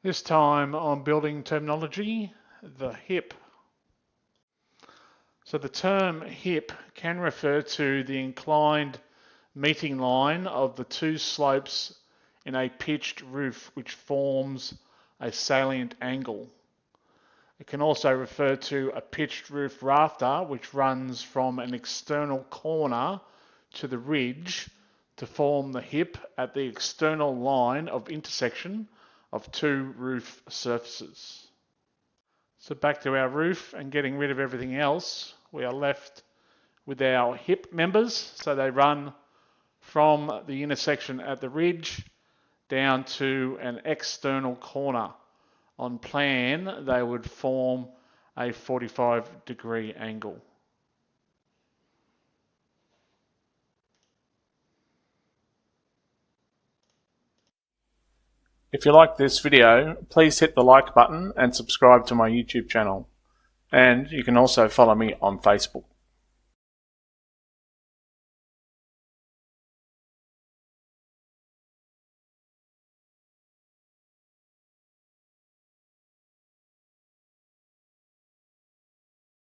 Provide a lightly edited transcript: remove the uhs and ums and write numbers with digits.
This time on building terminology, the hip. So the term hip can refer to the inclined meeting line of the two slopes in a pitched roof which forms a salient angle. It can also refer to a pitched roof rafter which runs from an external corner to the ridge to form the hip at the external line of intersection of two roof surfaces. So back to our roof and getting rid of everything else, we are left with our hip members. So they run from the intersection at the ridge down to an external corner. On plan, they would form a 45-degree angle. If you like this video, please hit the like button and subscribe to my YouTube channel. And you can also follow me on Facebook.